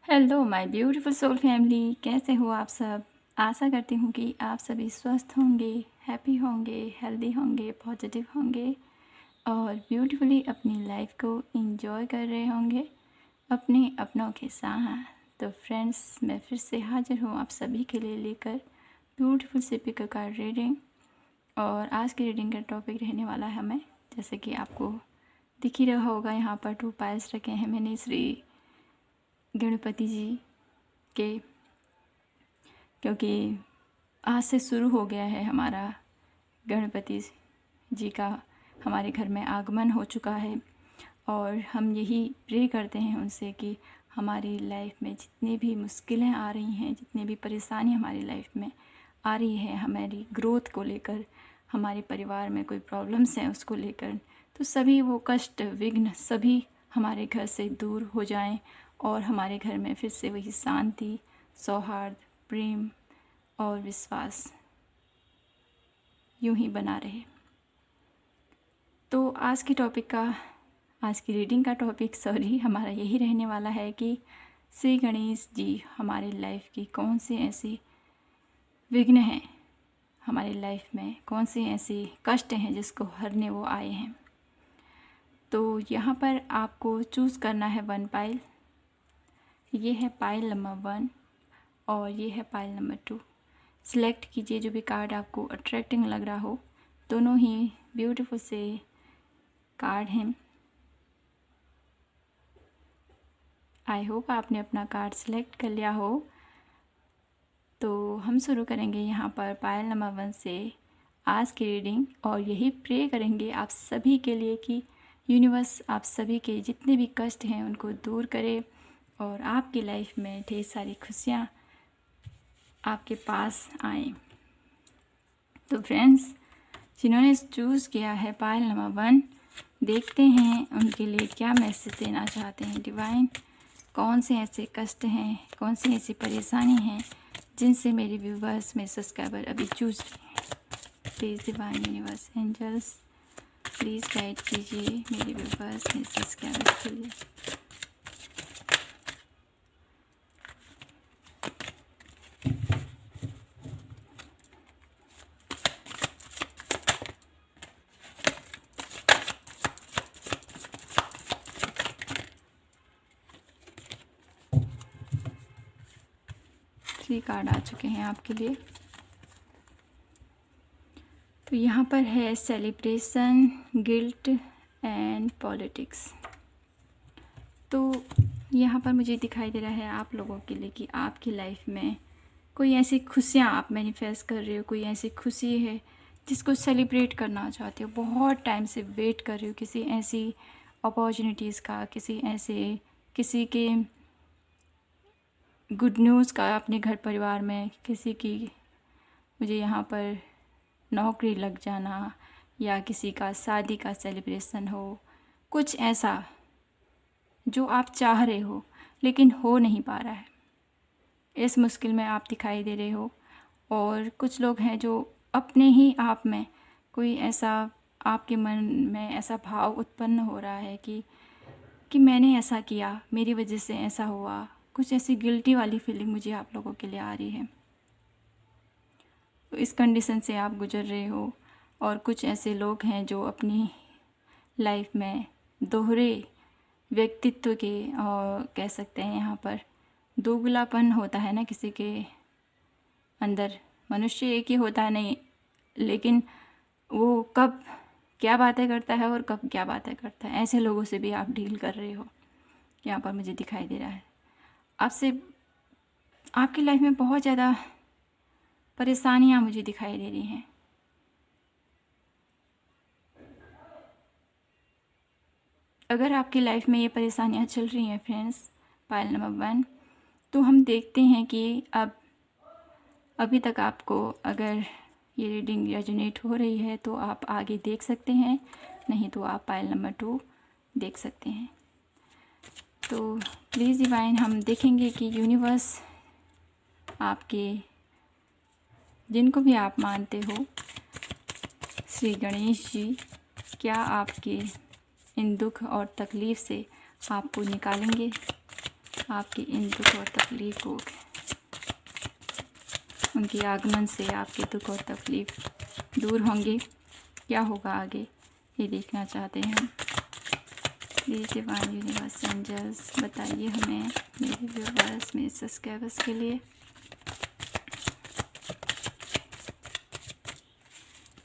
Hello my beautiful soul family, कैसे हो आप सब। आशा करती हूँ कि आप सभी स्वस्थ होंगे, हैप्पी होंगे, हेल्दी होंगे, पॉजिटिव होंगे और ब्यूटीफुली अपनी लाइफ को एंजॉय कर रहे होंगे अपने अपनों के साथ। तो फ्रेंड्स, मैं फिर से हाजिर हूँ आप सभी के लिए लेकर ब्यूटीफुल से पिक कार्ड रीडिंग। और आज की रीडिंग का टॉपिक रहने वाला है हमें, जैसे कि आपको दिख ही रहा होगा, यहाँ पर 2 पायल्स रखे हैं मैंने श्री गणपति जी के, क्योंकि आज से शुरू हो गया है हमारा गणपति जी का हमारे घर में आगमन हो चुका है। और हम यही प्रे करते हैं उनसे कि हमारी लाइफ में जितनी भी मुश्किलें आ रही हैं, जितनी भी परेशानी हमारी लाइफ में आ रही है, हमारी ग्रोथ को लेकर, हमारे परिवार में कोई प्रॉब्लम्स हैं उसको लेकर, तो सभी वो कष्ट विघ्न सभी हमारे घर से दूर हो जाएं और हमारे घर में फिर से वही शांति, सौहार्द, प्रेम और विश्वास यूं ही बना रहे। तो आज की रीडिंग का टॉपिक हमारा यही रहने वाला है कि श्री गणेश जी हमारे लाइफ की कौन सी ऐसी विघ्न हैं, हमारी लाइफ में कौन से ऐसे कष्ट हैं जिसको हरने वो आए हैं। तो यहाँ पर आपको चूज़ करना है 1 पाइल। ये है पाइल नंबर 1 और ये है पाइल नंबर 2। सिलेक्ट कीजिए जो भी कार्ड आपको अट्रैक्टिंग लग रहा हो। दोनों ही ब्यूटीफुल से कार्ड हैं। आई होप आपने अपना कार्ड सिलेक्ट कर लिया हो। तो हम शुरू करेंगे यहाँ पर पायल नंबर 1 से आज की रीडिंग, और यही प्रे करेंगे आप सभी के लिए कि यूनिवर्स आप सभी के जितने भी कष्ट हैं उनको दूर करे और आपकी लाइफ में ढेर सारी खुशियाँ आपके पास आएँ। तो फ्रेंड्स, जिन्होंने चूज़ किया है पायल नंबर 1, देखते हैं उनके लिए क्या मैसेज देना चाहते हैं डिवाइन। कौन से ऐसे कष्ट हैं, कौन सी ऐसी परेशानी हैं जिनसे मेरे व्यूवर्स, मेरे सब्सक्राइबर अभी जूझ रहे हैं। Please divine universe angels please guide कीजिए मेरे व्यूवर्स, मेरे सब्सक्राइबर्स के लिए। कार्ड आ चुके हैं आपके लिए। तो यहाँ पर है सेलिब्रेशन, गिल्ट एंड पॉलिटिक्स। तो यहाँ पर मुझे दिखाई दे रहा है आप लोगों के लिए कि आपकी लाइफ में कोई ऐसी खुशियाँ आप मैनिफेस्ट कर रहे हो, कोई ऐसी खुशी है जिसको सेलिब्रेट करना चाहते हो, बहुत टाइम से वेट कर रहे हो किसी ऐसी अपॉर्चुनिटीज़ का, किसी के गुड न्यूज़ का अपने घर परिवार में, किसी की मुझे यहाँ पर नौकरी लग जाना या किसी का शादी का सेलिब्रेशन हो, कुछ ऐसा जो आप चाह रहे हो लेकिन हो नहीं पा रहा है। इस मुश्किल में आप दिखाई दे रहे हो। और कुछ लोग हैं जो अपने ही आप में कोई ऐसा, आपके मन में ऐसा भाव उत्पन्न हो रहा है कि मैंने ऐसा किया, मेरी वजह से ऐसा हुआ, कुछ ऐसी गिल्टी वाली फीलिंग मुझे आप लोगों के लिए आ रही है। तो इस कंडीशन से आप गुजर रहे हो। और कुछ ऐसे लोग हैं जो अपनी लाइफ में दोहरे व्यक्तित्व के, और कह सकते हैं यहाँ पर दोगलापन होता है ना किसी के अंदर। मनुष्य एक ही होता है नहीं, लेकिन वो कब क्या बातें करता है और कब क्या बातें करता है, ऐसे लोगों से भी आप डील कर रहे हो, यहाँ पर मुझे दिखाई दे रहा है। आपसे आपकी लाइफ में बहुत ज़्यादा परेशानियाँ मुझे दिखाई दे रही हैं। अगर आपकी लाइफ में ये परेशानियाँ चल रही हैं फ्रेंड्स, पाइल नंबर 1, तो हम देखते हैं कि अभी तक आपको अगर ये रीडिंग रेजोनेट हो रही है तो आप आगे देख सकते हैं, नहीं तो आप पाइल नंबर 2 देख सकते हैं। तो प्लीज़ डिवाइन, हम देखेंगे कि यूनिवर्स आपके, जिनको भी आप मानते हो, श्री गणेश जी क्या आपके इन दुख और तकलीफ़ से आपको निकालेंगे आपके इन दुख और तकलीफ़ को, उनके आगमन से आपके दुख और तकलीफ़ दूर होंगे। क्या होगा आगे, ये देखना चाहते हैं हम। प्लीज़ डिवाइन यूनिवर्स एंजल्स बताइए हमें, मेरे व्यूअर्स, मेरे सब्सक्राइबर्स के लिए।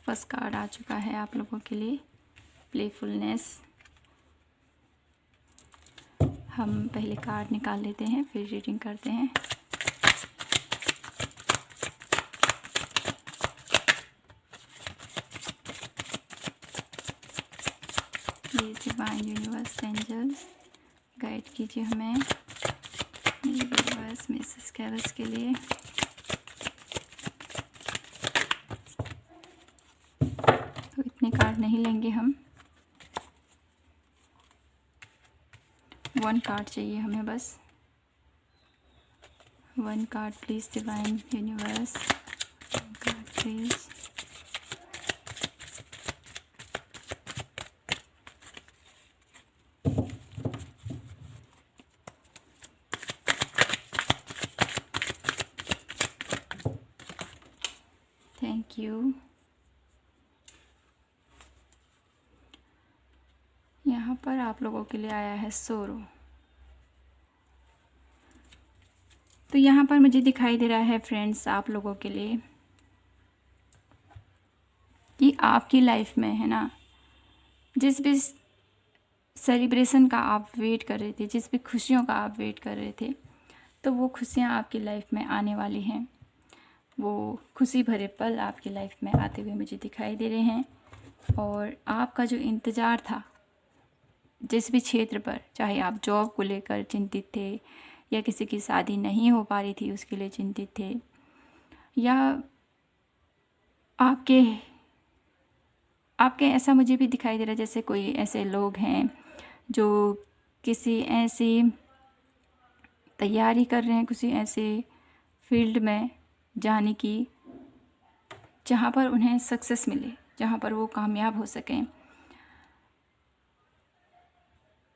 फर्स्ट कार्ड आ चुका है आप लोगों के लिए, प्लेफुलनेस। हम पहले कार्ड निकाल लेते हैं, फिर रीडिंग करते हैं। Please divine universe angels guide कीजिए हमें, मेरे व्यूअर्स, मेरे सब्सक्राइबर्स के लिए। तो इतने कार्ड नहीं लेंगे हम, 1 कार्ड चाहिए हमें बस। 1 card please divine universe, 1 card please. Thank you. यहाँ पर आप लोगों के लिए आया है सोरो। तो यहाँ पर मुझे दिखाई दे रहा है फ्रेंड्स आप लोगों के लिए कि आपकी लाइफ में है ना, जिस भी सेलिब्रेशन का आप वेट कर रहे थे, जिस भी खुशियों का आप वेट कर रहे थे, तो वो खुशियाँ आपकी लाइफ में आने वाली हैं। वो खुशी भरे पल आपकी लाइफ में आते हुए मुझे दिखाई दे रहे हैं। और आपका जो इंतज़ार था जिस भी क्षेत्र पर, चाहे आप जॉब को लेकर चिंतित थे, या किसी की शादी नहीं हो पा रही थी उसके लिए चिंतित थे, या आपके ऐसा मुझे भी दिखाई दे रहा है जैसे कोई ऐसे लोग हैं जो किसी ऐसी तैयारी कर रहे हैं, किसी ऐसे फील्ड में जाने की जहाँ पर उन्हें सक्सेस मिले, जहाँ पर वो कामयाब हो सकें,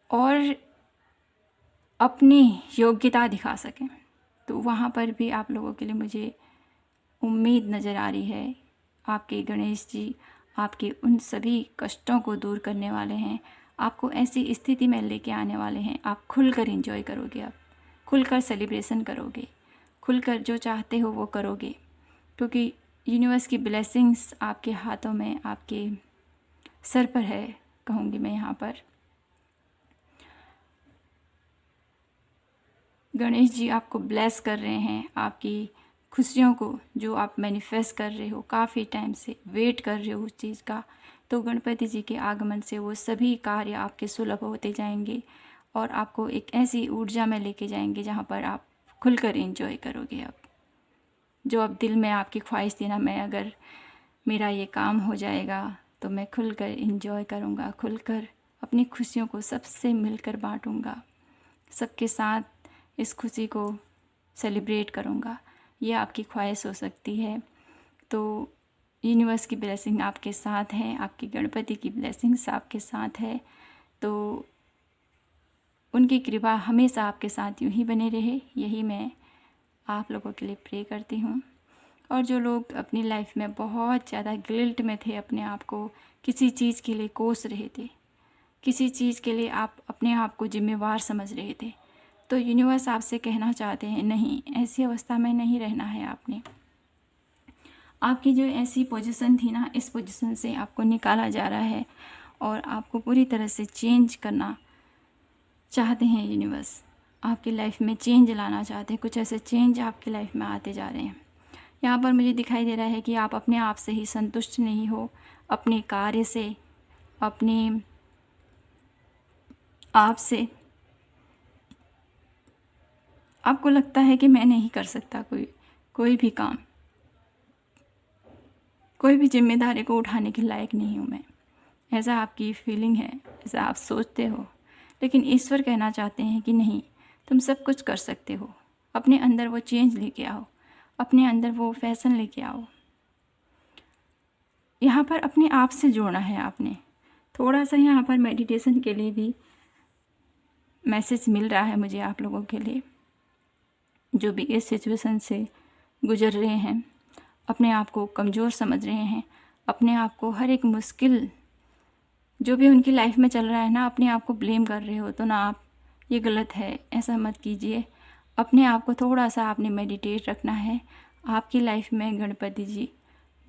और अपनी योग्यता दिखा सकें। तो वहाँ पर भी आप लोगों के लिए मुझे उम्मीद नज़र आ रही है। आपके गणेश जी आपके उन सभी कष्टों को दूर करने वाले हैं, आपको ऐसी स्थिति में लेके आने वाले हैं। आप खुलकर एंजॉय करोगे, आप खुलकर सेलिब्रेशन करोगे, खुलकर जो चाहते हो वो करोगे, क्योंकि यूनिवर्स की ब्लेसिंग्स आपके हाथों में, आपके सर पर है, कहूँगी मैं यहाँ पर। गणेश जी आपको ब्लेस कर रहे हैं, आपकी खुशियों को जो आप मैनिफेस्ट कर रहे हो, काफ़ी टाइम से वेट कर रहे हो उस चीज़ का, तो गणपति जी के आगमन से वो सभी कार्य आपके सुलभ होते जाएंगे और आपको एक ऐसी ऊर्जा में लेके जाएंगे जहाँ पर आप खुलकर एंजॉय करोगे। अब जो अब दिल में आपकी ख्वाहिश थी ना, मैं अगर मेरा ये काम हो जाएगा तो मैं खुलकर एंजॉय करूँगा, खुलकर अपनी खुशियों को सबसे मिलकर बांटूँगा, सबके साथ इस खुशी को सेलिब्रेट करूँगा, ये आपकी ख्वाहिश हो सकती है। तो यूनिवर्स की ब्लेसिंग आपके साथ है, आपकी गणपति की ब्लेसिंग्स आपके साथ है, तो उनकी कृपा हमेशा आपके साथ यूं ही बने रहे, यही मैं आप लोगों के लिए प्रे करती हूँ। और जो लोग अपनी लाइफ में बहुत ज़्यादा गिल्ट में थे, अपने आप को किसी चीज़ के लिए कोस रहे थे, किसी चीज़ के लिए आप अपने आप को जिम्मेवार समझ रहे थे, तो यूनिवर्स आपसे कहना चाहते हैं नहीं, ऐसी अवस्था में नहीं रहना है आपने। आपकी जो ऐसी पोजीशन थी ना, इस पोजीशन से आपको निकाला जा रहा है और आपको पूरी तरह से चेंज करना चाहते हैं यूनिवर्स। आपकी लाइफ में चेंज लाना चाहते हैं, कुछ ऐसे चेंज आपकी लाइफ में आते जा रहे हैं। यहाँ पर मुझे दिखाई दे रहा है कि आप अपने आप से ही संतुष्ट नहीं हो, अपने कार्य से, अपने आप से आपको लगता है कि मैं नहीं कर सकता कोई भी काम, कोई भी जिम्मेदारी को उठाने के लायक नहीं हूँ मैं, ऐसा आपकी फीलिंग है, ऐसा आप सोचते हो। लेकिन ईश्वर कहना चाहते हैं कि नहीं, तुम सब कुछ कर सकते हो। अपने अंदर वो चेंज लेके आओ, अपने अंदर वो फैशन लेके आओ। यहाँ पर अपने आप से जोड़ना है आपने। थोड़ा सा यहाँ पर मेडिटेशन के लिए भी मैसेज मिल रहा है मुझे आप लोगों के लिए, जो भी इस सिचुएशन से गुजर रहे हैं, अपने आप को कमज़ोर समझ रहे हैं, अपने आप को हर एक मुश्किल जो भी उनकी लाइफ में चल रहा है ना, अपने आप को ब्लेम कर रहे हो तो ना आप, ये गलत है, ऐसा मत कीजिए। अपने आप को थोड़ा सा आपने मेडिटेट रखना है। आपकी लाइफ में गणपति जी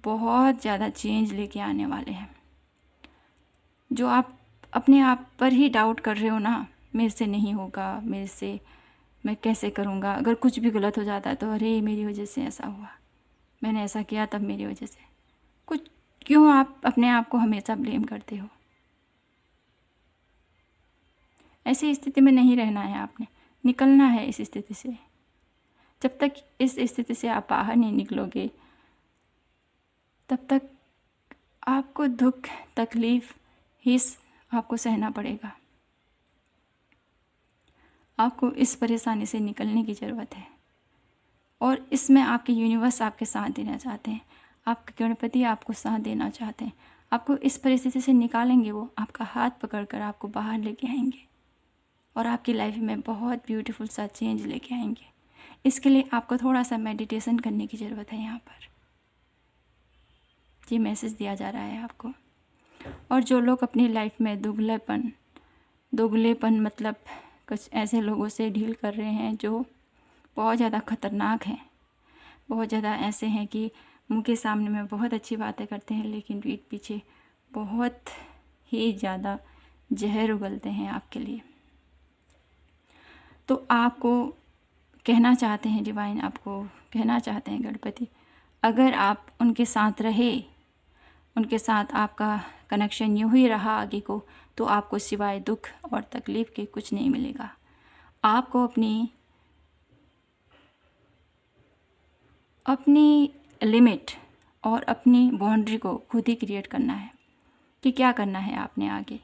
बहुत ज़्यादा चेंज लेके आने वाले हैं। जो आप अपने आप पर ही डाउट कर रहे हो ना, मेरे से नहीं होगा, मेरे से मैं कैसे करूँगा, अगर कुछ भी गलत हो जाता है तो अरे मेरी वजह से ऐसा हुआ, मैंने ऐसा किया तब मेरी वजह से, कुछ क्यों आप अपने आप को हमेशा ब्लेम करते हो। ऐसी स्थिति में नहीं रहना है, आपने निकलना है इस स्थिति से। जब तक इस स्थिति से आप बाहर नहीं निकलोगे तब तक आपको दुख तकलीफ़ ही आपको सहना पड़ेगा। आपको इस परेशानी से निकलने की ज़रूरत है और इसमें आपके यूनिवर्स आपके साथ देना चाहते हैं, आपके गणपति आपको साथ देना चाहते हैं। आपको इस परिस्थिति से निकालेंगे, वो आपका हाथ पकड़कर आपको बाहर लेके आएंगे और आपकी लाइफ में बहुत ब्यूटीफुल सा चेंज लेके आएंगे। इसके लिए आपको थोड़ा सा मेडिटेशन करने की ज़रूरत है। यहाँ पर ये मैसेज दिया जा रहा है आपको। और जो लोग अपनी लाइफ में दोगलेपन मतलब कुछ ऐसे लोगों से डील कर रहे हैं जो बहुत ज़्यादा ख़तरनाक हैं, बहुत ज़्यादा ऐसे हैं कि मुंह के सामने में बहुत अच्छी बातें करते हैं लेकिन पीठ पीछे बहुत ही ज़्यादा जहर उगलते हैं आपके लिए, तो आपको कहना चाहते हैं डिवाइन, आपको कहना चाहते हैं गणपति, अगर आप उनके साथ रहे, उनके साथ आपका कनेक्शन यूँ ही रहा आगे को, तो आपको सिवाय दुख और तकलीफ़ के कुछ नहीं मिलेगा। आपको अपनी लिमिट और अपनी बाउंड्री को खुद ही क्रिएट करना है कि क्या करना है आपने आगे।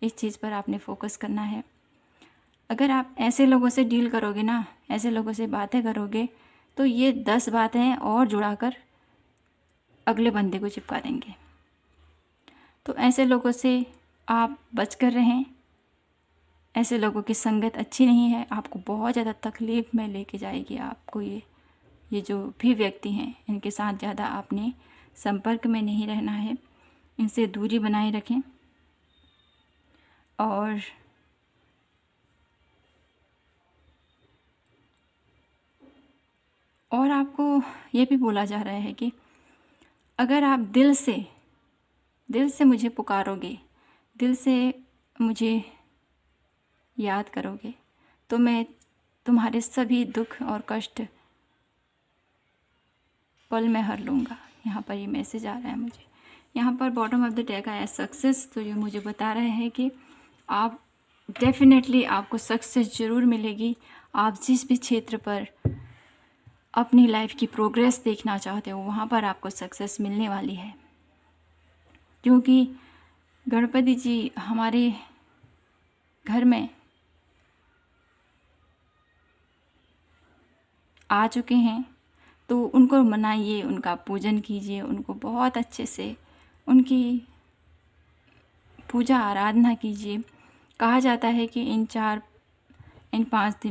इस चीज़ पर आपने फोकस करना है। अगर आप ऐसे लोगों से डील करोगे ना, ऐसे लोगों से बातें करोगे, तो ये 10 बातें और जुड़ाकर अगले बंदे को चिपका देंगे। तो ऐसे लोगों से आप बच कर रहें। ऐसे लोगों की संगत अच्छी नहीं है, आपको बहुत ज़्यादा तकलीफ़ में लेके जाएगी। आपको ये जो भी व्यक्ति हैं, इनके साथ ज़्यादा आपने संपर्क में नहीं रहना है, इनसे दूरी बनाए रखें। और आपको ये भी बोला जा रहा है कि अगर आप दिल से मुझे पुकारोगे, दिल से मुझे याद करोगे, तो मैं तुम्हारे सभी दुख और कष्ट पल में हर लूँगा। यहाँ पर ये मैसेज आ रहा है मुझे। यहाँ पर बॉटम ऑफ द डेक आया सक्सेस, तो ये मुझे बता रहे हैं कि आप डेफिनेटली आपको सक्सेस ज़रूर मिलेगी। आप जिस भी क्षेत्र पर अपनी लाइफ की प्रोग्रेस देखना चाहते हो, वहाँ पर आपको सक्सेस मिलने वाली है, क्योंकि गणपति जी हमारे घर में आ चुके हैं। तो उनको मनाइए, उनका पूजन कीजिए, उनको बहुत अच्छे से उनकी पूजा आराधना कीजिए। कहा जाता है कि इन 4-5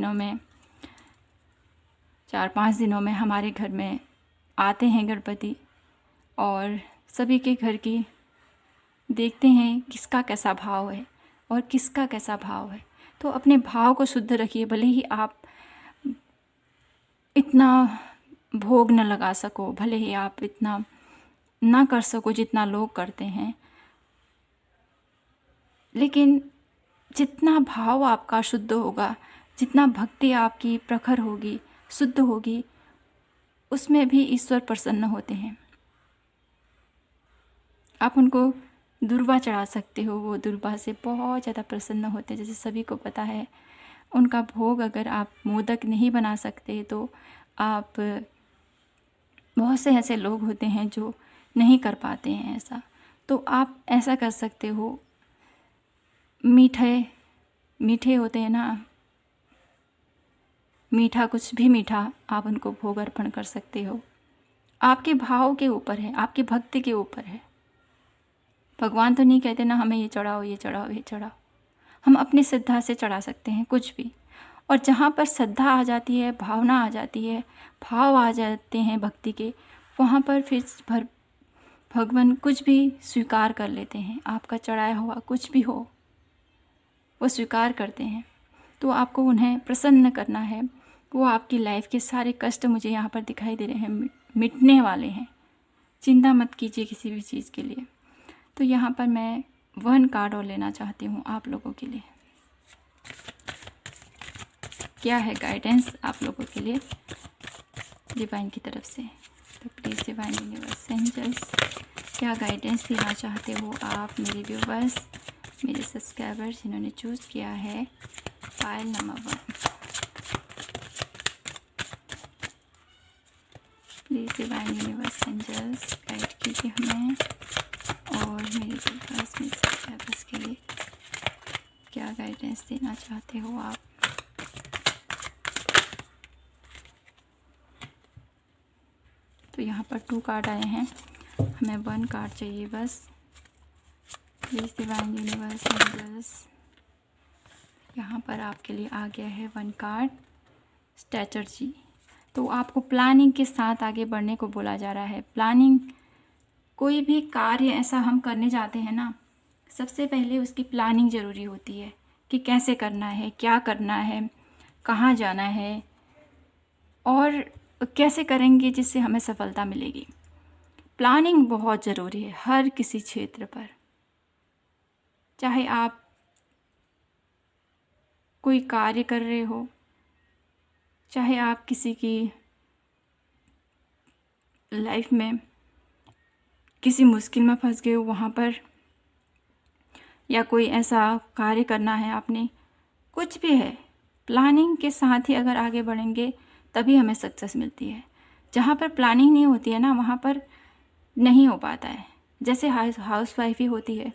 दिनों में हमारे घर में आते हैं गणपति और सभी के घर की देखते हैं किसका कैसा भाव है और किसका कैसा भाव है। तो अपने भाव को शुद्ध रखिए। भले ही आप इतना भोग न लगा सको, भले ही आप इतना ना कर सको जितना लोग करते हैं, लेकिन जितना भाव आपका शुद्ध होगा, जितना भक्ति आपकी प्रखर होगी, शुद्ध होगी, उसमें भी ईश्वर प्रसन्न होते हैं। आप उनको दुर्वा चढ़ा सकते हो, वो दुर्वा से बहुत ज़्यादा प्रसन्न होते हैं। जैसे सभी को पता है, उनका भोग अगर आप मोदक नहीं बना सकते तो आप, बहुत से ऐसे लोग होते हैं जो नहीं कर पाते हैं ऐसा, तो आप ऐसा कर सकते हो। मीठे होते हैं ना, मीठा, कुछ भी मीठा आप उनको भोग अर्पण कर सकते हो। आपके भाव के ऊपर है, आपकी भक्ति के ऊपर है। भगवान तो नहीं कहते ना हमें ये चढ़ाओ, ये चढ़ाओ, ये चढ़ाओ। हम अपनी श्रद्धा से चढ़ा सकते हैं कुछ भी। और जहाँ पर श्रद्धा आ जाती है, भावना आ जाती है, भाव आ जाते हैं भक्ति के, वहाँ पर फिर भगवान कुछ भी स्वीकार कर लेते हैं। आपका चढ़ाया हुआ कुछ भी हो वो स्वीकार करते हैं। तो आपको उन्हें प्रसन्न करना है। वो आपकी लाइफ के सारे कष्ट मुझे यहाँ पर दिखाई दे रहे हैं मिटने वाले हैं। चिंता मत कीजिए किसी भी चीज़ के लिए। तो यहाँ पर मैं 1 कार्ड और लेना चाहती हूँ आप लोगों के लिए। क्या है गाइडेंस आप लोगों के लिए डिवाइन की तरफ से? तो प्लीज़ डिवाइन यूनिवर्स एंजल्स, क्या गाइडेंस देना चाहते हो आप मेरे व्यूवर्स, मेरे सब्सक्राइबर्स जिन्होंने चूज़ किया है pile number 1। Please divine universe angels guide कीजिए हमें और मेरे व्यूवर्स, मेरे सब्सक्राइबर्स के लिए क्या गाइडेंस देना चाहते हो आप। तो यहाँ पर 2 कार्ड आए हैं, हमें 1 कार्ड चाहिए बस। प्लीज़ डिवाइन यूनिवर्स एंजल्स, यहाँ पर आपके लिए आ गया है 1 कार्ड स्ट्रैटेजी। तो आपको प्लानिंग के साथ आगे बढ़ने को बोला जा रहा है। प्लानिंग, कोई भी कार्य ऐसा हम करने जाते हैं ना, सबसे पहले उसकी प्लानिंग ज़रूरी होती है कि कैसे करना है, क्या करना है, कहाँ जाना है और कैसे करेंगे जिससे हमें सफलता मिलेगी। प्लानिंग बहुत ज़रूरी है हर किसी क्षेत्र पर। चाहे आप कोई कार्य कर रहे हो, चाहे आप किसी की लाइफ में किसी मुश्किल में फंस गए हो वहाँ पर, या कोई ऐसा कार्य करना है आपने, कुछ भी है, प्लानिंग के साथ ही अगर आगे बढ़ेंगे तभी हमें सक्सेस मिलती है। जहाँ पर प्लानिंग नहीं होती है ना, वहाँ पर नहीं हो पाता है। जैसे हाउस वाइफ ही होती है,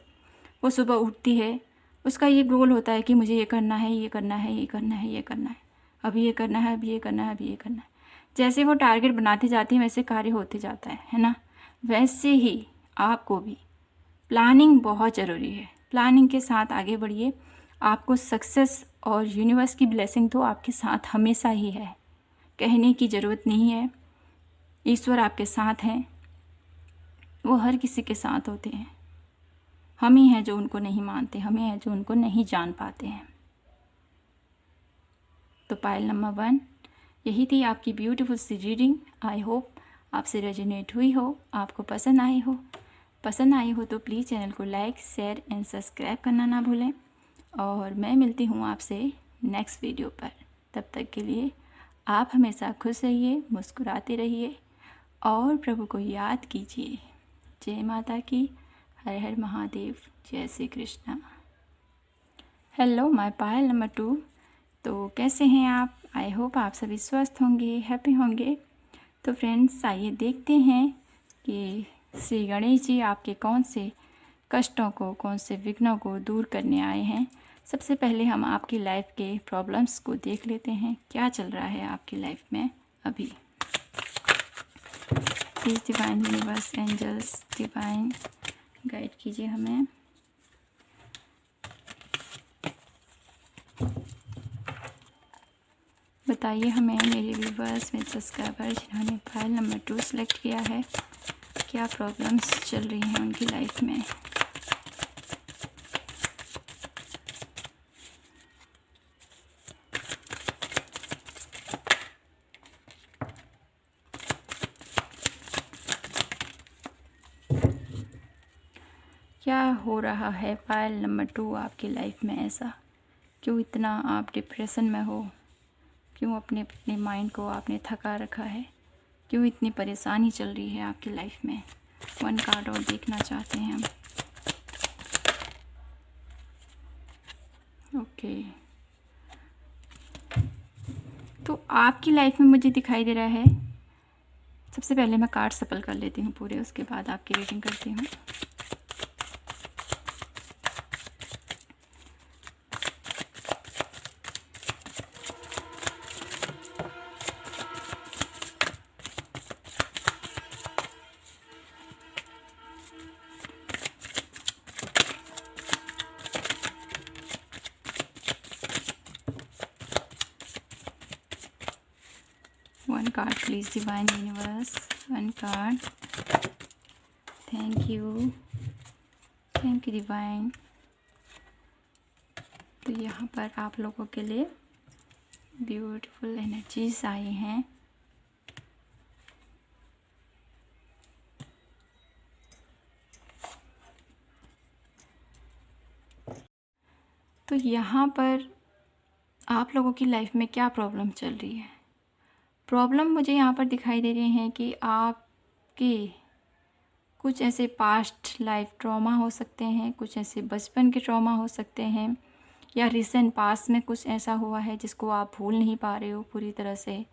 वो सुबह उठती है, उसका ये गोल होता है कि मुझे ये करना है, ये करना है, ये करना है, ये करना है, अभी ये करना है, अभी ये करना है, अभी ये करना है। जैसे वो टारगेट बनाती जाती है वैसे कार्य होते जाता है ना। वैसे ही आपको भी प्लानिंग बहुत ज़रूरी है। प्लानिंग के साथ आगे बढ़िए, आपको सक्सेस और यूनिवर्स की ब्लेसिंग तो आपके साथ हमेशा ही है, कहने की ज़रूरत नहीं है। ईश्वर आपके साथ हैं, वो हर किसी के साथ होते हैं। हम ही हैं जो उनको नहीं मानते, हम ही हैं जो उनको नहीं जान पाते हैं। तो पायल नंबर 1, यही थी आपकी ब्यूटीफुल सी रीडिंग। आई होप आपसे रेजोनेट हुई हो, आपको पसंद आई हो। पसंद आई हो तो प्लीज़ चैनल को लाइक, शेयर एंड सब्सक्राइब करना ना भूलें। और मैं मिलती हूँ आपसे नेक्स्ट वीडियो पर। तब तक के लिए आप हमेशा खुश रहिए, मुस्कुराते रहिए और प्रभु को याद कीजिए। जय माता की, हर हर महादेव, जय Shri Krishna. Hello my pile number 2। तो कैसे हैं आप? आई होप आप सभी स्वस्थ होंगे, हैप्पी होंगे। तो फ्रेंड्स आइए देखते हैं कि श्री गणेश जी आपके कौन से कष्टों को, कौन से विघ्नों को दूर करने आए हैं। सबसे पहले हम आपकी लाइफ के प्रॉब्लम्स को देख लेते हैं, क्या चल रहा है आपकी लाइफ में अभी। Please divine universe angels divine guide कीजिए हमें। बताइए हमें मेरे व्यूवर्स, मेरे सब्सक्राइबर जिन्होंने फाइल नंबर 2 सेलेक्ट किया है, क्या प्रॉब्लम्स चल रही हैं उनकी लाइफ में। क्या हो रहा है फाइल नंबर 2 आपकी लाइफ में ऐसा? क्यों इतना आप डिप्रेशन में हो? क्यों अपने माइंड को आपने थका रखा है? क्यों इतनी परेशानी चल रही है आपकी लाइफ में? 1 कार्ड और देखना चाहते हैं हम। ओके, तो आपकी लाइफ में मुझे दिखाई दे रहा है, सबसे पहले मैं कार्ड सफल कर लेती हूँ पूरे, उसके बाद आपकी रीडिंग करती हूँ। One card please, Divine Universe. One card. Thank you Divine. तो यहाँ पर आप लोगों के लिए ब्यूटीफुल एनर्जीज आई हैं। तो यहाँ पर आप लोगों की लाइफ में क्या प्रॉब्लम चल रही है? प्रॉब्लम मुझे यहाँ पर दिखाई दे रही हैं कि आपके कुछ ऐसे पास्ट लाइफ ट्रॉमा हो सकते हैं, कुछ ऐसे बचपन के ट्रॉमा हो सकते हैं, या रिसेंट पास्ट में कुछ ऐसा हुआ है जिसको आप भूल नहीं पा रहे हो पूरी तरह से,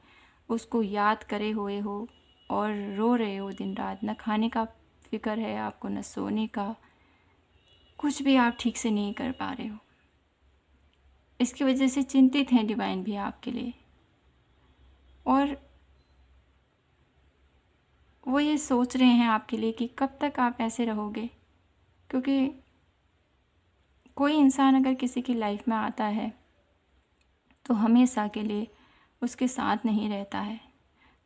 उसको याद करे हुए हो और रो रहे हो दिन रात। न खाने का फिक्र है आपको, न सोने का, कुछ भी आप ठीक से नहीं कर पा रहे हो। इसकी वजह से चिंतित हैं डिवाइन भी आपके लिए, और वो ये सोच रहे हैं आपके लिए कि कब तक आप ऐसे रहोगे। क्योंकि कोई इंसान अगर किसी की लाइफ में आता है तो हमेशा के लिए उसके साथ नहीं रहता है,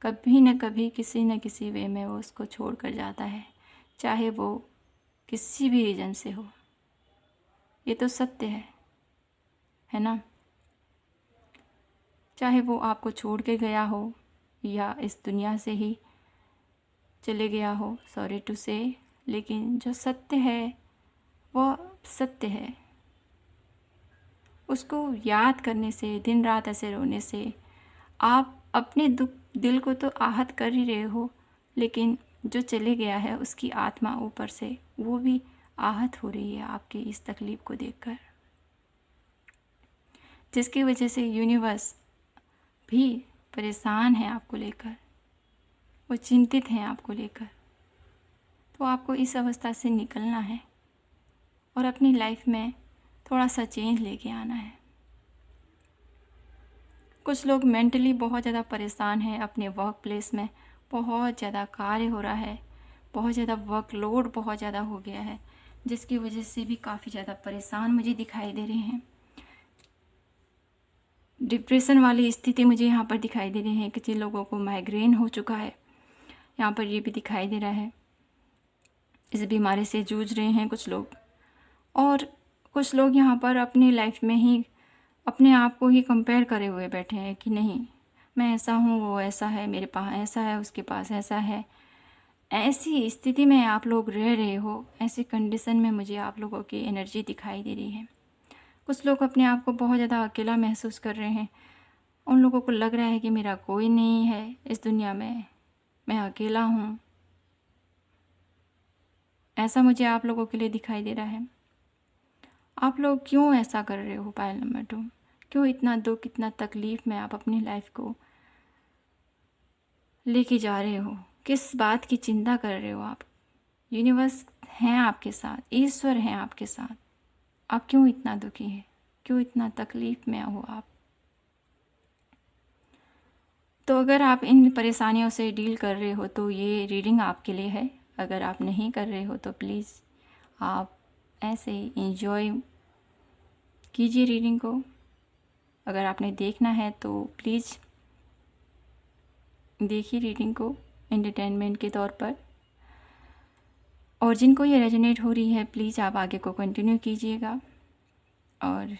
कभी न कभी किसी न किसी वे में वो उसको छोड़ कर जाता है, चाहे वो किसी भी रीज़न से हो। ये तो सत्य है ना? चाहे वो आपको छोड़ के गया हो या इस दुनिया से ही चले गया हो, सॉरी टू से, लेकिन जो सत्य है वो सत्य है। उसको याद करने से, दिन रात ऐसे रोने से आप अपने दिल को तो आहत कर ही रहे हो, लेकिन जो चले गया है उसकी आत्मा ऊपर से वो भी आहत हो रही है आपकी इस तकलीफ़ को देखकर, जिसकी वजह से यूनिवर्स भी परेशान है आपको लेकर, वो चिंतित हैं आपको लेकर। तो आपको इस अवस्था से निकलना है और अपनी लाइफ में थोड़ा सा चेंज लेके आना है। कुछ लोग मेंटली बहुत ज़्यादा परेशान हैं, अपने वर्क प्लेस में बहुत ज़्यादा कार्य हो रहा है, बहुत ज़्यादा वर्कलोड बहुत ज़्यादा हो गया है, जिसकी वजह से भी काफ़ी ज़्यादा परेशान मुझे दिखाई दे रहे हैं। डिप्रेशन वाली स्थिति मुझे यहाँ पर दिखाई दे रही है। किसी लोगों को माइग्रेन हो चुका है, यहाँ पर ये भी दिखाई दे रहा है। इस बीमारी से जूझ रहे हैं कुछ लोग, और कुछ लोग यहाँ पर अपनी लाइफ में ही अपने आप को ही कंपेयर करे हुए बैठे हैं कि नहीं मैं ऐसा हूँ, वो ऐसा है, मेरे पास ऐसा है, उसके पास ऐसा है। ऐसी स्थिति में आप लोग रह रहे हो, ऐसी कंडीशन में मुझे आप लोगों की एनर्जी दिखाई दे रही है। कुछ लोग अपने आप को बहुत ज़्यादा अकेला महसूस कर रहे हैं। उन लोगों को लग रहा है कि मेरा कोई नहीं है इस दुनिया में, मैं अकेला हूँ। ऐसा मुझे आप लोगों के लिए दिखाई दे रहा है। आप लोग क्यों ऐसा कर रहे हो? पायल नंबर 2, क्यों इतना दुख, इतना तकलीफ़ में आप अपनी लाइफ को लेके जा रहे हो? किस बात की चिंता कर रहे हो आप? यूनिवर्स हैं आपके साथ, ईश्वर हैं आपके साथ। आप क्यों इतना दुखी हैं? क्यों इतना तकलीफ़ में हो आप? तो अगर आप इन परेशानियों से डील कर रहे हो तो ये रीडिंग आपके लिए है। अगर आप नहीं कर रहे हो तो प्लीज़ आप ऐसे ही एंजॉय कीजिए रीडिंग को। अगर आपने देखना है तो प्लीज़ देखिए रीडिंग को एंटरटेनमेंट के तौर पर, और जिनको ये रेजोनेट हो रही है प्लीज़ आप आगे को कंटिन्यू कीजिएगा। और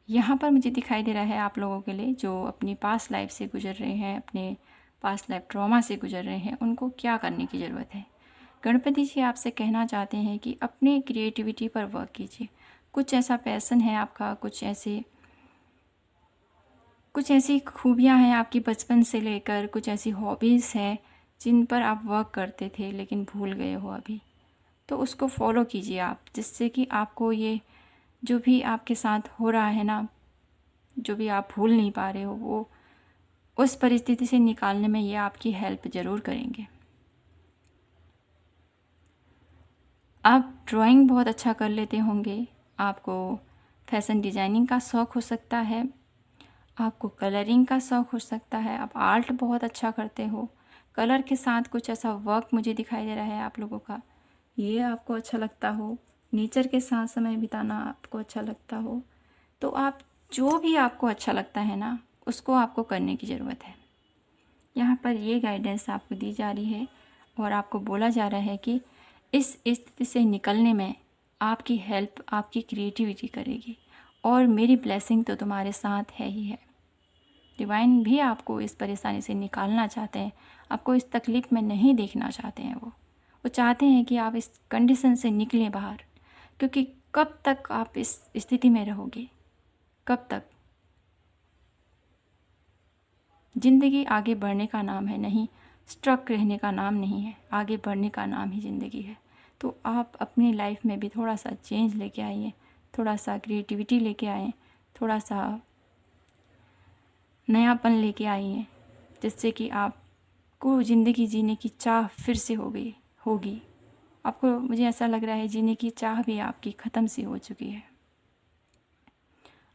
यहाँ पर मुझे दिखाई दे रहा है आप लोगों के लिए जो अपनी पास्ट लाइफ से गुजर रहे हैं, अपने पास्ट लाइफ ट्रॉमा से गुजर रहे हैं, उनको क्या करने की ज़रूरत है। गणपति जी आपसे कहना चाहते हैं कि अपने क्रिएटिविटी पर वर्क कीजिए। कुछ ऐसा पैसन है आपका, कुछ ऐसी खूबियाँ हैं आपकी बचपन से लेकर, कुछ ऐसी हॉबीज़ हैं जिन पर आप वर्क करते थे लेकिन भूल गए हो अभी, तो उसको फॉलो कीजिए आप, जिससे कि आपको ये जो भी आपके साथ हो रहा है ना, जो भी आप भूल नहीं पा रहे हो, वो उस परिस्थिति से निकालने में ये आपकी हेल्प ज़रूर करेंगे। आप ड्राइंग बहुत अच्छा कर लेते होंगे, आपको फैशन डिज़ाइनिंग का शौक़ हो सकता है, आपको कलरिंग का शौक़ हो सकता है, आप आर्ट बहुत अच्छा करते हो। कलर के साथ कुछ ऐसा वर्क मुझे दिखाई दे रहा है आप लोगों का, ये आपको अच्छा लगता हो। नेचर के साथ समय बिताना आपको अच्छा लगता हो, तो आप जो भी आपको अच्छा लगता है ना, उसको आपको करने की ज़रूरत है। यहाँ पर ये गाइडेंस आपको दी जा रही है और आपको बोला जा रहा है कि इस स्थिति से निकलने में आपकी हेल्प आपकी क्रिएटिविटी करेगी और मेरी ब्लेसिंग तो तुम्हारे साथ है ही है। डिवाइन भी आपको इस परेशानी से निकालना चाहते हैं, आपको इस तकलीफ़ में नहीं देखना चाहते हैं। वो चाहते हैं कि आप इस कंडीशन से निकलें बाहर, क्योंकि कब तक आप इस स्थिति में रहोगे, कब तक? ज़िंदगी आगे बढ़ने का नाम है, नहीं स्ट्रक रहने का नाम नहीं है, आगे बढ़ने का नाम ही ज़िंदगी है। तो आप अपनी लाइफ में भी थोड़ा सा चेंज लेके आइए, थोड़ा सा क्रिएटिविटी लेके आएँ, थोड़ा सा नयापन लेके आइए, जिससे कि आपको ज़िंदगी जीने की चाह फिर से होगी। आपको, मुझे ऐसा लग रहा है, जीने की चाह भी आपकी ख़त्म सी हो चुकी है।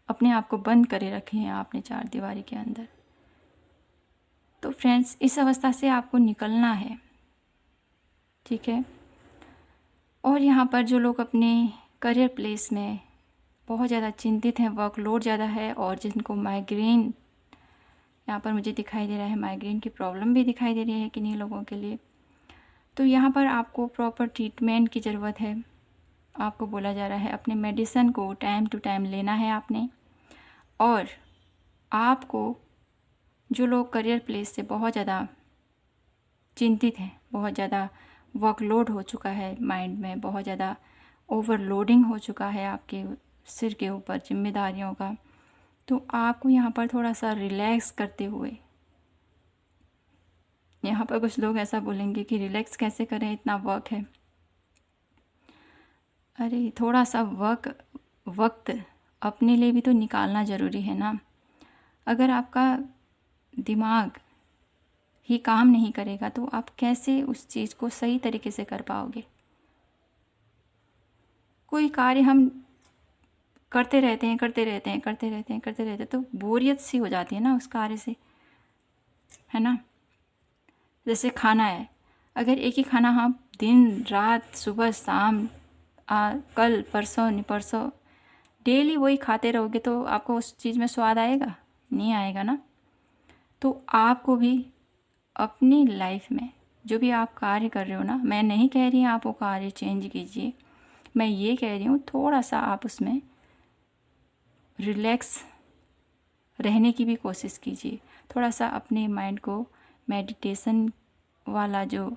अपने आप को बंद करे रखे हैं आपने चार दीवारी के अंदर। तो फ्रेंड्स, इस अवस्था से आपको निकलना है, ठीक है। और यहाँ पर जो लोग अपने करियर प्लेस में बहुत ज़्यादा चिंतित हैं, वर्कलोड ज़्यादा है, और जिनको माइग्रेन यहाँ पर मुझे दिखाई दे रहा है, माइग्रेन की प्रॉब्लम भी दिखाई दे रही है किन्हीं लोगों के लिए, तो यहाँ पर आपको प्रॉपर ट्रीटमेंट की ज़रूरत है। आपको बोला जा रहा है अपने मेडिसिन को टाइम टू टाइम लेना है आपने। और आपको, जो लोग करियर प्लेस से बहुत ज़्यादा चिंतित हैं, बहुत ज़्यादा वर्कलोड हो चुका है माइंड में, बहुत ज़्यादा ओवरलोडिंग हो चुका है आपके सिर के ऊपर जिम्मेदारियों का, तो आपको यहाँ पर थोड़ा सा रिलैक्स करते हुए, यहाँ पर कुछ लोग ऐसा बोलेंगे कि रिलैक्स कैसे करें, इतना वर्क है। अरे थोड़ा सा वक्त अपने लिए भी तो निकालना ज़रूरी है ना। अगर आपका दिमाग ही काम नहीं करेगा तो आप कैसे उस चीज़ को सही तरीके से कर पाओगे। कोई कार्य हम करते रहते हैं तो बोरियत सी हो जाती है ना उस कार्य से, है ना। जैसे खाना है, अगर एक ही खाना हम दिन रात सुबह शाम कल परसों नहीं परसों डेली वही खाते रहोगे तो आपको उस चीज़ में स्वाद आएगा? नहीं आएगा ना। तो आपको भी अपनी लाइफ में जो भी आप कार्य कर रहे हो ना, मैं नहीं कह रही आप वो कार्य चेंज कीजिए, मैं ये कह रही हूँ थोड़ा सा आप उसमें रिलैक्स रहने की भी कोशिश कीजिए। थोड़ा सा अपने माइंड को मेडिटेशन वाला जो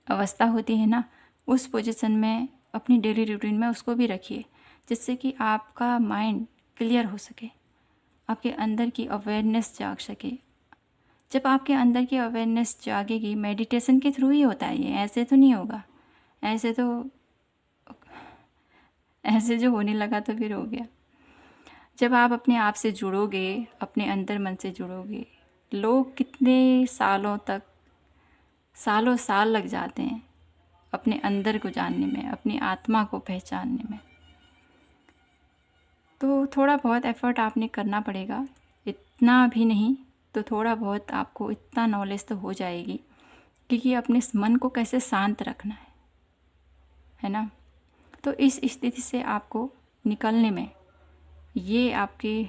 अवस्था होती है ना, उस पोजीशन में अपनी डेली रूटीन में उसको भी रखिए, जिससे कि आपका माइंड क्लियर हो सके, आपके अंदर की अवेयरनेस जाग सके। जब आपके अंदर की अवेयरनेस जागेगी, मेडिटेशन के थ्रू ही होता है ये, ऐसे तो नहीं होगा। ऐसे जो होने लगा तो फिर हो गया। जब आप अपने आप से जुड़ोगे, अपने अंदर मन से जुड़ोगे, लोग कितने सालों साल लग जाते हैं अपने अंदर को जानने में, अपनी आत्मा को पहचानने में। तो थोड़ा बहुत एफ़र्ट आपने करना पड़ेगा, इतना भी नहीं तो थोड़ा बहुत आपको इतना नॉलेज तो हो जाएगी कि अपने मन को कैसे शांत रखना है ना। तो इस स्थिति से आपको निकलने में ये आपके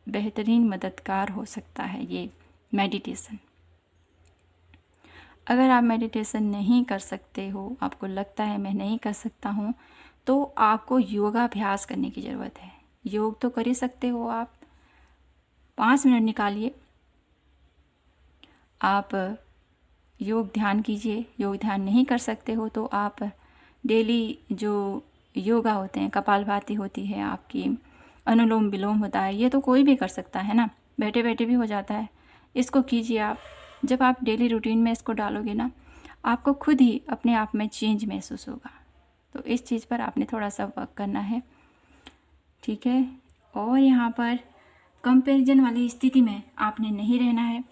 बेहतरीन मददगार हो सकता है, ये मेडिटेशन। अगर आप मेडिटेशन नहीं कर सकते हो, आपको लगता है मैं नहीं कर सकता हूँ, तो आपको योगाभ्यास करने की ज़रूरत है। योग तो कर ही सकते हो आप, 5 मिनट निकालिए, आप योग ध्यान कीजिए। योग ध्यान नहीं कर सकते हो तो आप डेली जो योगा होते हैं, कपालभाति होती है आपकी, अनुलोम विलोम होता है, ये तो कोई भी कर सकता है ना, बैठे बैठे भी हो जाता है। इसको कीजिए आप। जब आप डेली रूटीन में इसको डालोगे ना, आपको खुद ही अपने आप में चेंज महसूस होगा। तो इस चीज़ पर आपने थोड़ा सा वर्क करना है, ठीक है। और यहाँ पर कंपैरिजन वाली स्थिति में आपने नहीं रहना है।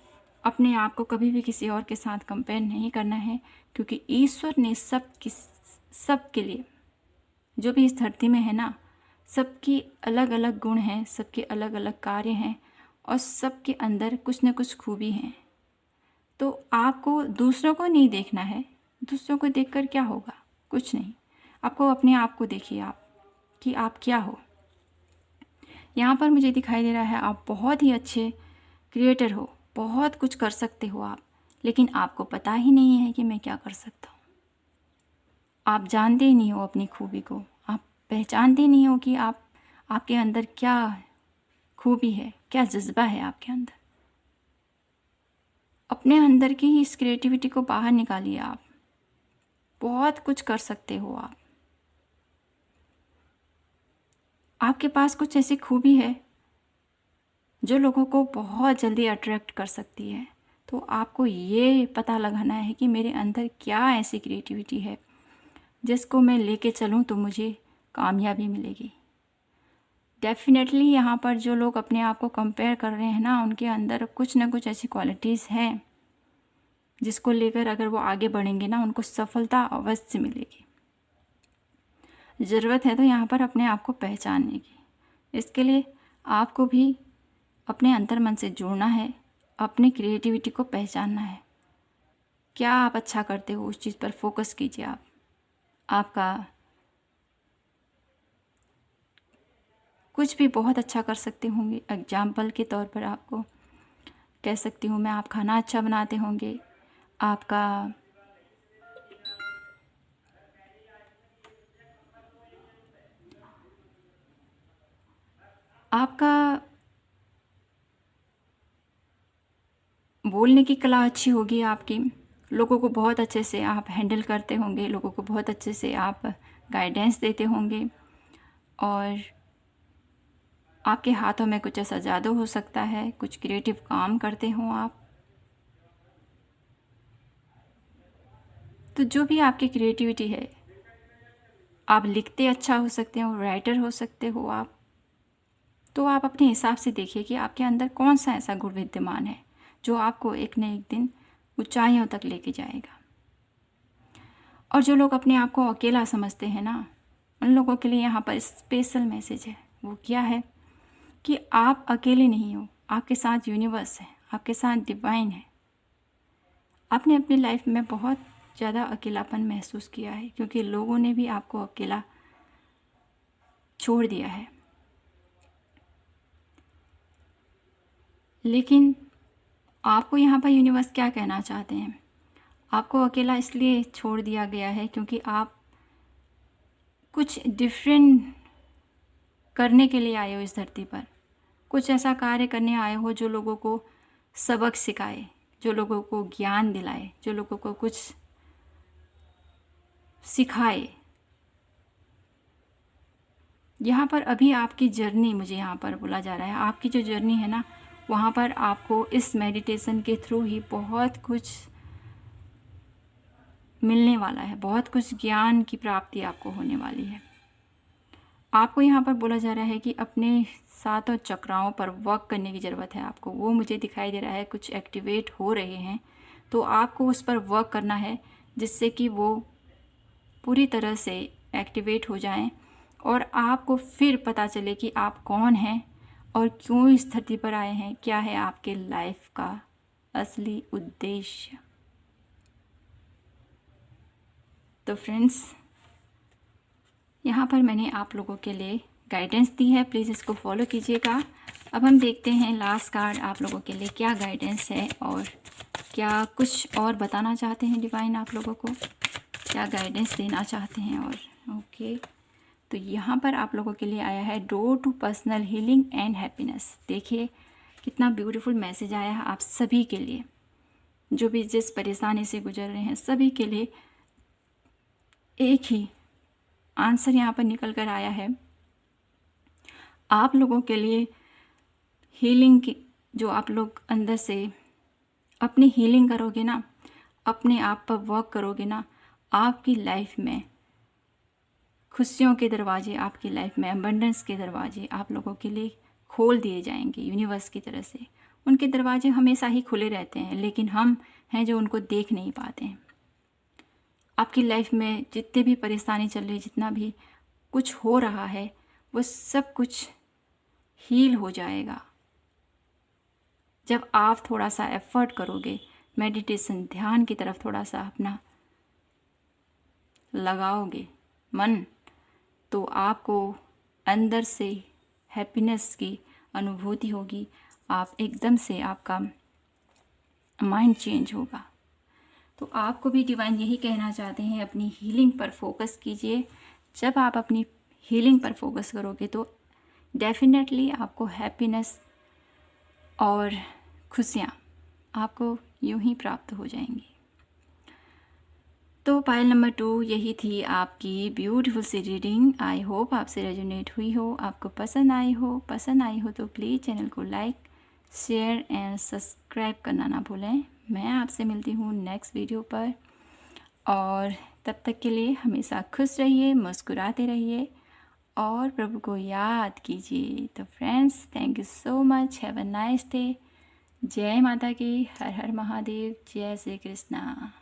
अपने आप को कभी भी किसी और के साथ कंपेयर नहीं करना है, क्योंकि ईश्वर ने सब के लिए, जो भी इस धरती में है ना, सबकी अलग अलग गुण हैं, सबके अलग अलग कार्य हैं, और सबके अंदर कुछ न कुछ खूबी हैं। तो आपको दूसरों को नहीं देखना है। दूसरों को देखकर क्या होगा? कुछ नहीं। आपको अपने आप को देखिए, आप कि आप क्या हो। यहाँ पर मुझे दिखाई दे रहा है आप बहुत ही अच्छे क्रिएटर हो, बहुत कुछ कर सकते हो आप, लेकिन आपको पता ही नहीं है कि मैं क्या कर सकता हूँ। आप जानते ही नहीं हो अपनी खूबी को, आप पहचानते ही नहीं हो कि आपके अंदर क्या खूबी है, क्या जज्बा है आपके अंदर। अपने अंदर की इस क्रिएटिविटी को बाहर निकालिए। आप बहुत कुछ कर सकते हो। आपके पास कुछ ऐसी खूबी है जो लोगों को बहुत जल्दी अट्रैक्ट कर सकती है। तो आपको ये पता लगाना है कि मेरे अंदर क्या ऐसी क्रिएटिविटी है जिसको मैं लेके चलूँ तो मुझे कामयाबी मिलेगी। डेफिनेटली यहाँ पर जो लोग अपने आप को कंपेयर कर रहे हैं ना, उनके अंदर कुछ ना कुछ ऐसी क्वालिटीज़ हैं जिसको लेकर अगर वो आगे बढ़ेंगे ना, उनको सफलता अवश्य मिलेगी। ज़रूरत है तो यहाँ पर अपने आप को पहचानने की। इसके लिए आपको भी अपने अंतर मन से जुड़ना है, अपनी क्रिएटिविटी को पहचानना है। क्या आप अच्छा करते हो उस चीज़ पर फोकस कीजिए। आपका कुछ भी बहुत अच्छा कर सकते होंगे। एग्जाम्पल के तौर पर आपको कह सकती हूँ मैं, आप खाना अच्छा बनाते होंगे, आपका बोलने की कला अच्छी होगी आपकी, लोगों को बहुत अच्छे से आप हैंडल करते होंगे, लोगों को बहुत अच्छे से आप गाइडेंस देते होंगे, और आपके हाथों में कुछ ऐसा जादू हो सकता है, कुछ क्रिएटिव काम करते हो आप। तो जो भी आपकी क्रिएटिविटी है, आप लिखते अच्छा हो सकते हो, राइटर हो सकते हो आप, तो आप अपने हिसाब से देखिए कि आपके अंदर कौन सा ऐसा गुण विद्यमान है जो आपको एक न एक दिन ऊंचाइयों तक लेके जाएगा। और जो लोग अपने आप को अकेला समझते हैं ना, उन लोगों के लिए यहाँ पर स्पेशल मैसेज है। वो क्या है कि आप अकेले नहीं हो, आपके साथ यूनिवर्स है, आपके साथ डिवाइन है। आपने अपनी लाइफ में बहुत ज़्यादा अकेलापन महसूस किया है क्योंकि लोगों ने भी आपको अकेला छोड़ दिया है, लेकिन आपको यहाँ पर यूनिवर्स क्या कहना चाहते हैं? आपको अकेला इसलिए छोड़ दिया गया है क्योंकि आप कुछ डिफरेंट करने के लिए आए हो इस धरती पर। कुछ ऐसा कार्य करने आए हो जो लोगों को सबक सिखाए, जो लोगों को ज्ञान दिलाए, जो लोगों को कुछ सिखाए। यहाँ पर अभी आपकी जर्नी, मुझे यहाँ पर बोला जा रहा है, आपकी जो जर्नी है ना, वहाँ पर आपको इस मेडिटेशन के थ्रू ही बहुत कुछ मिलने वाला है, बहुत कुछ ज्ञान की प्राप्ति आपको होने वाली है। आपको यहाँ पर बोला जा रहा है कि अपने सातों चक्राओं पर वर्क करने की ज़रूरत है आपको। वो मुझे दिखाई दे रहा है कुछ एक्टिवेट हो रहे हैं, तो आपको उस पर वर्क करना है जिससे कि वो पूरी तरह से एक्टिवेट हो जाएं और आपको फिर पता चले कि आप कौन हैं और क्यों इस धरती पर आए हैं, क्या है आपके लाइफ का असली उद्देश्य। तो फ्रेंड्स, यहाँ पर मैंने आप लोगों के लिए गाइडेंस दी है, प्लीज़ इसको फॉलो कीजिएगा। अब हम देखते हैं लास्ट कार्ड आप लोगों के लिए क्या गाइडेंस है और क्या कुछ और बताना चाहते हैं डिवाइन, आप लोगों को क्या गाइडेंस देना चाहते हैं। और ओके, तो यहाँ पर आप लोगों के लिए आया है door to personal healing and happiness. देखिए कितना ब्यूटीफुल मैसेज आया है आप सभी के लिए, जो भी जिस परेशानी से गुजर रहे हैं सभी के लिए एक ही आंसर यहाँ पर निकल कर आया है। आप लोगों के लिए हीलिंग की, जो आप लोग अंदर से अपनी हीलिंग करोगे ना, अपने आप पर वर्क करोगे ना, आपकी लाइफ में खुशियों के दरवाजे, आपकी लाइफ में अबंडेंस के दरवाजे आप लोगों के लिए खोल दिए जाएंगे यूनिवर्स की तरफ से। उनके दरवाजे हमेशा ही खुले रहते हैं, लेकिन हम हैं जो उनको देख नहीं पाते हैं। आपकी लाइफ में जितने भी परेशानी चल रही है, जितना भी कुछ हो रहा है, वो सब कुछ हील हो जाएगा जब आप थोड़ा सा एफर्ट करोगे, मेडिटेशन ध्यान की तरफ थोड़ा सा अपना लगाओगे मन, तो आपको अंदर से हैप्पीनेस की अनुभूति होगी। आप एकदम से आपका माइंड चेंज होगा। तो आपको भी डिवाइन यही कहना चाहते हैं, अपनी हीलिंग पर फोकस कीजिए। जब आप अपनी हीलिंग पर फोकस करोगे तो डेफिनेटली आपको हैप्पीनेस और खुशियाँ आपको यूं ही प्राप्त हो जाएंगी। तो पायल नंबर 2 यही थी आपकी ब्यूटीफुल सी रीडिंग। आई होप आपसे रेजोनेट हुई हो, आपको पसंद आई हो तो प्लीज़ चैनल को लाइक, शेयर एंड सब्सक्राइब करना ना भूलें। मैं आपसे मिलती हूँ नेक्स्ट वीडियो पर, और तब तक के लिए हमेशा खुश रहिए, मुस्कुराते रहिए और प्रभु को याद कीजिए। तो friends, thank you so much, have a nice day. जय माता की, हर हर महादेव, जय श्री कृष्णा।